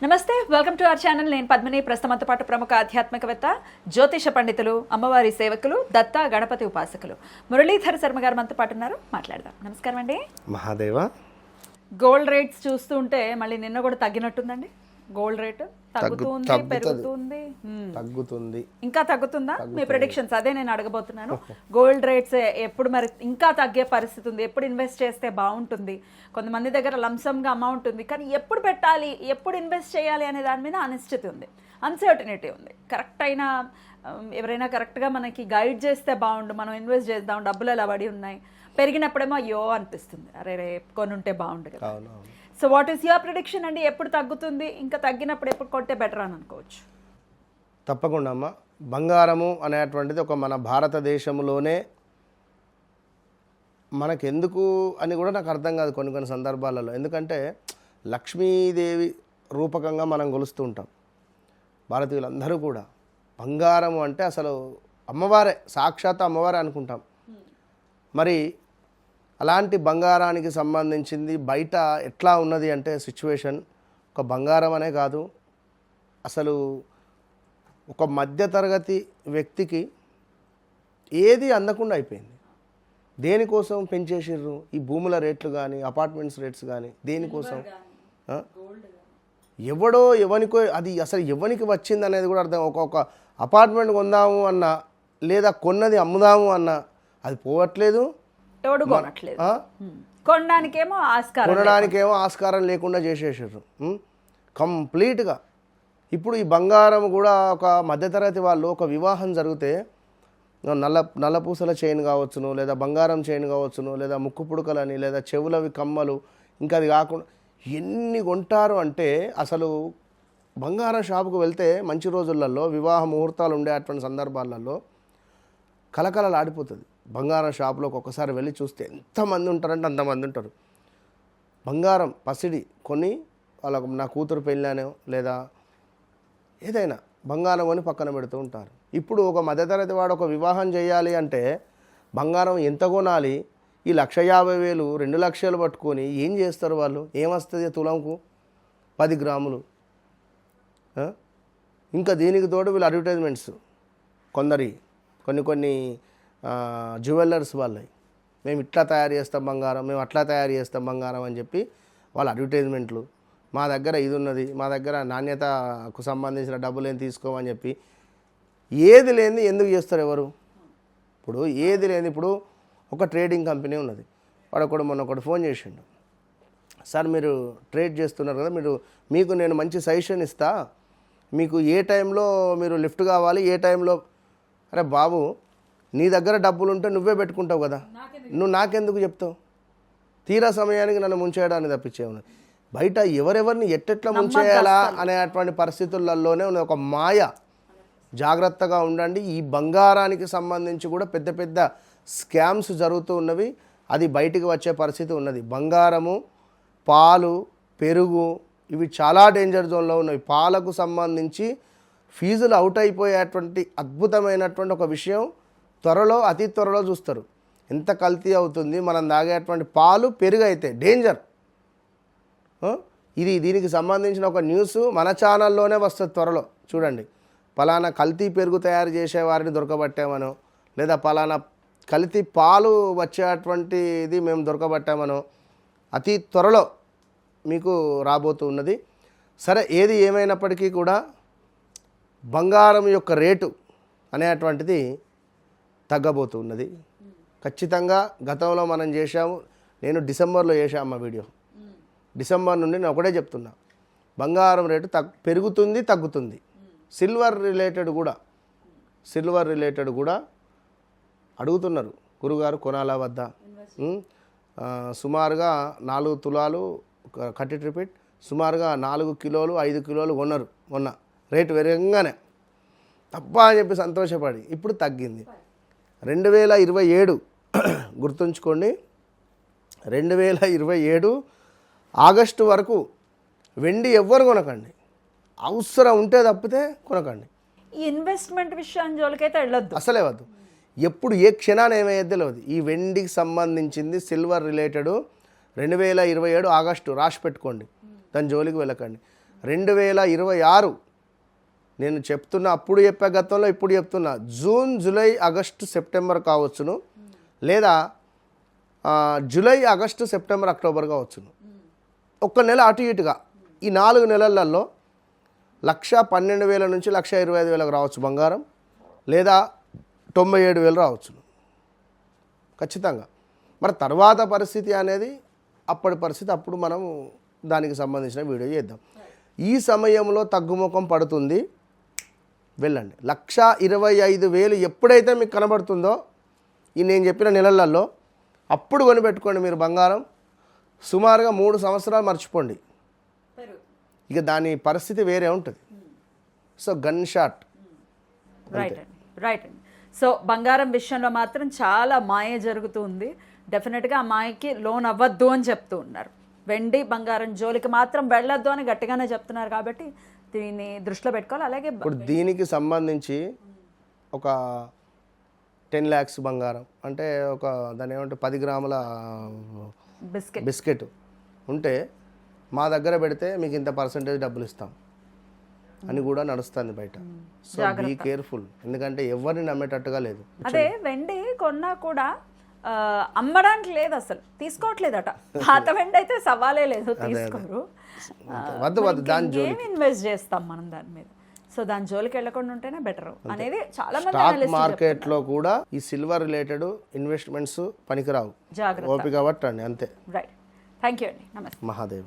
నమస్తే, welcome to our channel. నేను పద్మిని. ప్రస్తుతంతో పాటు ప్రముఖ ఆధ్యాత్మికవేత్త, జ్యోతిష పండితులు, అమ్మవారి సేవకులు, దత్త గణపతి ఉపాసకులు మురళీధర్ శర్మ గారు మనతో పాటు ఉన్నారు. మాట్లాడదాం. నమస్కారం అండి. మహాదేవ. గోల్డ్ రేట్స్ చూస్తుంటే మళ్ళీ నిన్న కూడా తగ్గినట్టుందండి. గోల్డ్ రేట్ తగ్గుతుంది, పెరుగుతుంది, తగ్గుతుంది, ఇంకా తగ్గుతుందా? మీ ప్రెడిక్షన్స్ అదే నేను అడగబోతున్నాను. గోల్డ్ రేట్స్ ఎప్పుడు మరి ఇంకా తగ్గే పరిస్థితి ఉంది? ఎప్పుడు ఇన్వెస్ట్ చేస్తే బాగుంటుంది? కొంతమంది దగ్గర లంసమ్గా అమౌంట్ ఉంది, కానీ ఎప్పుడు పెట్టాలి, ఎప్పుడు ఇన్వెస్ట్ చేయాలి అనే దాని మీద అనిశ్చితి ఉంది, అన్సర్టనిటీ ఉంది. కరెక్ట్ అయినా ఎవరైనా కరెక్ట్గా మనకి గైడ్ చేస్తే బాగుండు, మనం ఇన్వెస్ట్ చేద్దాం, డబ్బులు ఎలా పడి ఉన్నాయి, పెరిగినప్పుడేమో అయ్యో అనిపిస్తుంది, అరే రేపు కొని ఉంటే బాగుండు కదా. So what is your prediction అండి? ఎప్పుడు తగ్గుతుంది, ఇంకా తగ్గినప్పుడు ఎప్పుడు కొంటే బెటర్ అని అనుకోవచ్చు? తప్పకుండా అమ్మ. బంగారము అనేటువంటిది ఒక మన భారతదేశంలోనే మనకెందుకు అని కూడా నాకు అర్థం కాదు కొన్ని కొన్ని సందర్భాలలో. ఎందుకంటే లక్ష్మీదేవి రూపకంగా మనం కొలుస్తూ ఉంటాం. భారతీయులందరూ కూడా బంగారము అంటే అసలు అమ్మవారే, సాక్షాత్ అమ్మవారే అనుకుంటాం. మరి అలాంటి బంగారానికి సంబంధించింది బయట ఎట్లా ఉన్నది అంటే సిచ్యువేషన్, ఒక బంగారం అనే కాదు, అసలు ఒక మధ్యతరగతి వ్యక్తికి ఏది అందకుండా అయిపోయింది. దేనికోసం పెంచేసిర్రు ఈ భూముల రేట్లు కానీ, అపార్ట్మెంట్స్ రేట్స్ కానీ, దేనికోసం? ఎవడో ఎవనికో, అది అసలు ఎవనికి వచ్చింది అనేది కూడా అర్థం. ఒక అపార్ట్మెంట్ కొందాము అన్నా, లేదా కొన్నది అమ్ముదాము అన్నా అది పోవట్లేదు, ఎవడు కొనట్లేదు. కొనడానికేమో ఆస్కారం లేకుండా చేసేసారు కంప్లీట్గా. ఇప్పుడు ఈ బంగారం కూడా ఒక మధ్యతరగతి వాళ్ళు ఒక వివాహం జరిగితే నల్లపూసల చైన్ కావచ్చును, లేదా బంగారం చైన్ కావచ్చును, లేదా ముక్కు పుడకలని, లేదా చెవులవి కమ్మలు, ఇంకా అది కాకుండా ఎన్ని కొంటారు అంటే అసలు బంగారం షాపుకు వెళ్తే మంచి రోజులలో వివాహ ముహూర్తాలు ఉండే అటువంటి సందర్భాలలో కలకలలాడిపోతుంది. బంగారం షాపులోకి ఒకసారి వెళ్ళి చూస్తే ఎంతమంది ఉంటారంటే అంతమంది ఉంటారు. బంగారం పసిడి కొని వాళ్ళకు నా కూతురు పెళ్ళానో లేదా ఏదైనా బంగారం కొని పక్కన పెడుతూ ఉంటారు. ఇప్పుడు ఒక మధ్యతరగతి వాడు ఒక వివాహం చేయాలి అంటే బంగారం ఎంత కొనాలి? ఈ 1,50,000 2 లక్షలు పట్టుకొని ఏం చేస్తారు వాళ్ళు? ఏమొస్తుంది తులంకు? 10 గ్రాములు. ఇంకా దీనికి తోడు వీళ్ళు అడ్వర్టైజ్మెంట్స్ కొన్ని జ్యువెలర్స్ వాళ్ళవి, మేము ఇట్లా తయారు చేస్తాం బంగారం, మేము అట్లా తయారు చేస్తాం బంగారం అని చెప్పి వాళ్ళ అడ్వర్టైజ్మెంట్లు. మా దగ్గర ఇది ఉన్నది, మా దగ్గర నాణ్యతకు సంబంధించిన డబ్బులు ఏం తీసుకోమని చెప్పి ఏది లేనిది ఎందుకు చేస్తారు ఎవరు? ఇప్పుడు ఏది లేని, ఇప్పుడు ఒక ట్రేడింగ్ కంపెనీ ఉన్నది, వాడు మొన్న ఫోన్ చేసిండు, సార్ మీరు ట్రేడ్ చేస్తున్నారు కదా, మీకు నేను మంచి సజెషన్ ఇస్తా, మీకు ఏ టైంలో మీరు లిఫ్ట్ కావాలి, ఏ టైంలో. అరే బాబు, నీ దగ్గర డబ్బులు ఉంటే నువ్వే పెట్టుకుంటావు కదా, నువ్వు నాకెందుకు చెప్తావు? తీరా సమయానికి నన్ను ముంచేయడానికి తప్పించేవు. బయట ఎవరెవరిని ఎట్టెట్లా ముంచేయాలా అనేటువంటి పరిస్థితులలోనే ఉన్న ఒక మాయ. జాగ్రత్తగా ఉండండి. ఈ బంగారానికి సంబంధించి కూడా పెద్ద పెద్ద స్కామ్స్ జరుగుతూ ఉన్నవి, అది బయటికి వచ్చే పరిస్థితి ఉన్నది. బంగారము, పాలు, పెరుగు ఇవి చాలా డేంజర్ జోన్లో ఉన్నవి. పాలకు సంబంధించి ఫీజులు అవుట్ అయిపోయేటువంటి అద్భుతమైనటువంటి ఒక విషయం త్వరలో, అతి త్వరలో చూస్తారు. ఎంత కల్తీ అవుతుంది మనం తాగేటువంటి పాలు, పెరుగు అయితే డేంజర్. దీనికి సంబంధించిన ఒక న్యూస్ మన ఛానల్లోనే వస్తుంది త్వరలో, చూడండి. పలానా కల్తీ పెరుగు తయారు చేసే వారిని దొరకబట్టామనో, లేదా పలానా కల్తీ పాలు వచ్చేటువంటిది మేము దొరకబట్టామనో అతి త్వరలో మీకు రాబోతూ ఉన్నది. సరే, ఏది ఏమైనప్పటికీ కూడా బంగారం యొక్క రేటు అనేటువంటిది తగ్గబోతున్నది ఖచ్చితంగా. గతంలో మనం చేశాము, నేను డిసెంబర్లో చేశాము ఆ వీడియో. డిసెంబర్ నుండి నేను ఒకటే చెప్తున్నా, బంగారం రేటు పెరుగుతుంది, తగ్గుతుంది. సిల్వర్ రిలేటెడ్ కూడా అడుగుతున్నారు, గురుగారు కొనాలా వద్దా? సుమారుగా 4 తులాలు కట్టి రిపీట్, సుమారుగా 4 కిలోలు 5 కిలోలు కొన్నారు మొన్న. రేటు పెరగంగానే తప్ప అని చెప్పి సంతోషపడి ఇప్పుడు తగ్గింది. 2027 గుర్తుంచుకోండి, 2027 ఆగస్టు వరకు వెండి ఎవ్వరు కొనకండి, అవసరం ఉంటే తప్పితే కొనకండి. ఈ ఇన్వెస్ట్మెంట్ విషయం జోలికైతే వెళ్ళొద్దు, అసలే వద్దు. ఎప్పుడు ఏ క్షణాన్ని ఏమయ్యేది తెలియదు. ఈ వెండికి సంబంధించింది సిల్వర్ రిలేటెడ్ 2027 ఆగస్టు రాసి పెట్టుకోండి, దాని జోలికి వెళ్ళకండి. 2026 నేను చెప్తున్నా, అప్పుడు చెప్పే గతంలో ఇప్పుడు చెప్తున్నా, జూన్, జూలై, ఆగస్టు, సెప్టెంబర్ కావచ్చును, లేదా జూలై, ఆగస్టు, సెప్టెంబర్, అక్టోబర్ కావచ్చును. ఒక్క నెల అటు ఇటుగా ఈ 4 నెలలలో 1,12,000 నుంచి 1,25,000 రావచ్చు బంగారం, లేదా 97,000 రావచ్చు ఖచ్చితంగా. మరి తర్వాత పరిస్థితి అనేది అప్పటి పరిస్థితి, అప్పుడు మనం దానికి సంబంధించిన వీడియో చేద్దాం. ఈ సమయంలో తగ్గుముఖం పడుతుంది, వెళ్ళండి. 1,25,000 ఎప్పుడైతే మీకు కనబడుతుందో ఈ నేను చెప్పిన నెలలలో అప్పుడు కొనిపెట్టుకోండి మీరు బంగారం. సుమారుగా 3 సంవత్సరాలు మర్చిపోండి, ఇక దాని పరిస్థితి వేరే ఉంటుంది. So gun shot. రైట్ అండి, రైట్ అండి. సో బంగారం విషయంలో మాత్రం చాలా మాయ జరుగుతుంది. డెఫినెట్గా ఆ మాయకి లోన్ అవ్వద్దు అని చెప్తూ ఉన్నారు. వెండి బంగారం జోలికి మాత్రం వెళ్ళొద్దు అని గట్టిగానే చెప్తున్నారు. కాబట్టి దీన్ని దృష్టిలో పెట్టుకోవాలి. అలాగే ఇప్పుడు దీనికి సంబంధించి ఒక 10 lakhs బంగారం అంటే ఒక దాని ఏమంటే 10 గ్రాముల బిస్కెట్ ఉంటే మా దగ్గర పెడితే మీకు ఇంత పర్సెంటేజ్ డబ్బులు ఇస్తాం అని కూడా నడుస్తుంది బయట. సో బీ కేర్ఫుల్, ఎందుకంటే ఎవరిని నమ్మేటట్టుగా లేదు. అదే వెండి కొన్నా కూడా అమ్మడానికి లేదు, అసలు తీసుకోవట్లేదట. పాత వెండి అయితే సవాలే లేదు, తీసుకోరు. వద్దు దాని ఏం ఇన్వెస్ట్ చేస్తాం మనం దాని మీద. సో దాని జోలికి వెళ్ళకుండా ఉంటేనే బెటర్ అనేది చాలా మంది స్టాక్ మార్కెట్లో కూడా ఈ సిల్వర్ రిలేటెడ్ ఇన్వెస్ట్మెంట్స్ పనికిరావు. జాగ్రత్త, ఓపిక పట్టండి అంతే. రైట్. థ్యాంక్ యూ అండి, నమస్తే. మహాదేవ.